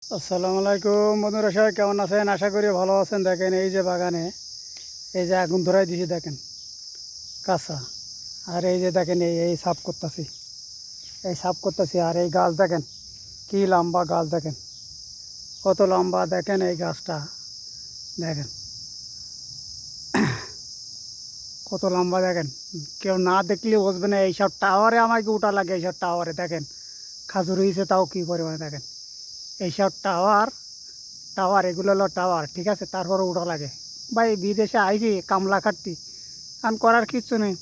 আসসালামু আলাইকুম বন্ধুরা, সবাই কেমন আছেন? আশা করি ভালো আছেন। দেখেন এই যে বাগানে এই যে আগুন ধরাই দিছি, দেখেন কাঁচা। আর এই যে দেখেন এই এই সাফ করতেছি, আর এই গাছ দেখেন কি লম্বা গাছ, দেখেন কত লম্বা। দেখেন এই গাছটা দেখেন কত লম্বা, দেখেন কেউ না দেখলে বুঝবে না। এইসব টাওয়ারে আমাকে উঠা লাগে, এইসব টাওয়ারে দেখেন খাজুর হয়েছে, তাও কী পরিমাণে দেখেন। এইসব টাওয়ার টাওয়ার এগুলো হলো টাওয়ার, ঠিক আছে? তারপরে উঠা লাগে। ভাই বিদেশে আইছি কামলা খাটতি, কারণ করার কিচ্ছু নেই।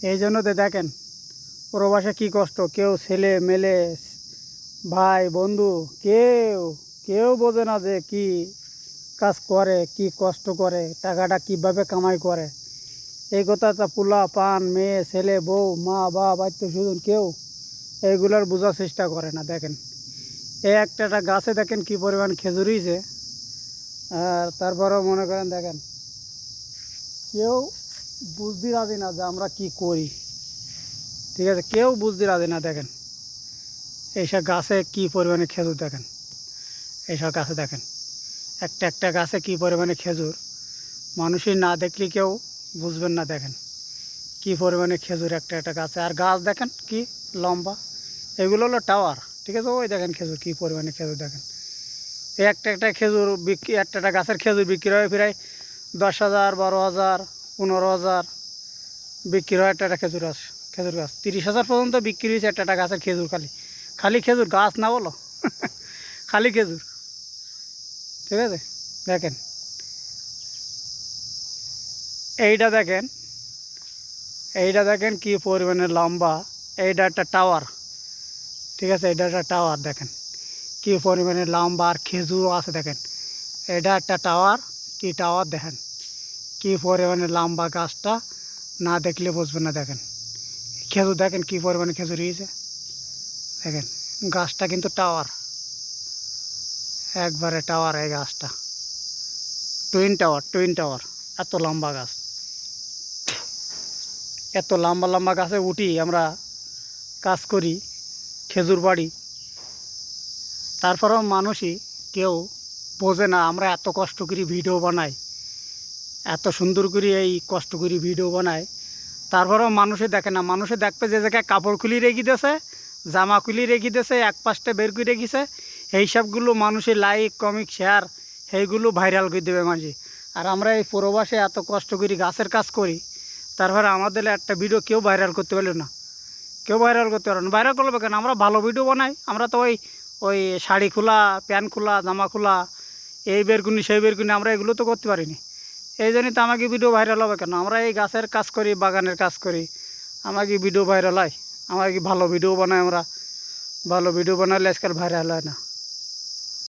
এই জন্য তো দেখেন প্রবাসে কী কষ্ট, কেউ ছেলে মেলে ভাই বন্ধু কেউ কেউ বোঝে না যে কি কাজ করে, কি কষ্ট করে, টাকাটা কিভাবে কামাই করে। এই কথাটা পোলা পান মেয়ে ছেলে বউ মা বাপ আত্মীয় স্বজন কেউ এইগুলোর বোঝার চেষ্টা করে না। দেখেন এই একটা গাছে দেখেন কি পরিমাণ খেজুর হয়েছে। আর তারপরেও মনে করেন দেখেন কেউ বুঝতে রাজি না যে আমরা কি করি, ঠিক আছে? কেউ বুঝতে রাজি না। দেখেন এইসব গাছে কি পরিমাণে খেজুর, দেখেন এইসব গাছে দেখেন একটা গাছে কি পরিমাণে খেজুর, মানুষই না দেখলে কেউ বুঝবেন না। দেখেন কি পরিমাণে খেজুর একটা গাছে, আর গাছ দেখেন কি লম্বা। এগুলো হলো টাওয়ার, ঠিক আছে? ওই দেখেন খেজুর কি পরিমাণে খেজুর, দেখেন এই একটা খেজুর বিক্রি, একটা গাছের খেজুর বিক্রি হয় প্রায় 10,000 12,000 15,000 বিক্রি হয় একটা খেজুর গাছ। খেজুর গাছ 30,000 পর্যন্ত বিক্রি হয়েছে একটা গাছের খেজুর। খালি খালি খেজুর গাছ না বলো খালি খেজুর, ঠিক আছে? দেখেন এইটা দেখেন, এইটা দেখেন কি পরিমাণে লম্বা। এইটা একটা টাওয়ার, ঠিক আছে? এটা একটা টাওয়ার, দেখেন কি পরিমাণে লম্বা, আর খেজুরও আছে দেখেন। এটা একটা টাওয়ার, কি টাওয়ার দেখেন কি পরিমাণে লম্বা। গাছটা না দেখলে বুঝবেন না। দেখেন খেজুর দেখেন কি পরিমাণে খেজুর হয়েছে, দেখেন গাছটা কিন্তু টাওয়ার, একবারে টাওয়ার। এই গাছটা টুইন টাওয়ার, এত লম্বা গাছ। এত লম্বা লম্বা গাছে উঠি আমরা, কাজ করি, খেজুর বাড়ি। তারপরেও মানুষই কেউ বোঝে না আমরা এত কষ্ট করি ভিডিও বানাই, এত সুন্দর করে এই কষ্ট করি ভিডিও বানাই। তারপরেও মানুষে দেখে না। মানুষে দেখবে যে জায়গায় কাপড় খুলি রেখে দিয়েছে, জামা খুলি রেখে দিয়েছে, এক পাশটা বের করে রেখেছে, এই সবগুলো মানুষের লাইক কমিক শেয়ার সেইগুলো ভাইরাল করে দেবে মাঝে। আর আমরা এই প্রবাসে এত কষ্ট করি, গাছের কাজ করি, তারপরে আমাদের একটা ভিডিও কেউ ভাইরাল করতে পারলো না। কেউ ভাইরাল করতে পারবে না। ভাইরাল করবে কেন? আমরা ভালো ভিডিও বানাই। আমরা তো ওই ওই শাড়ি খোলা, প্যান্ট খোলা, জামা খোলা, এই বেরকুনি সেই বেরকুনি, আমরা এগুলো তো করতে পারিনি। এই জন্যই তো আমাকে ভিডিও ভাইরাল হবে কেন? আমরা এই গাছের কাজ করি, বাগানের কাজ করি, আমাকে ভিডিও ভাইরাল হয়। আমাকে ভালো ভিডিও বানাই, আমরা ভালো ভিডিও বানালে আজকাল ভাইরাল হয় না।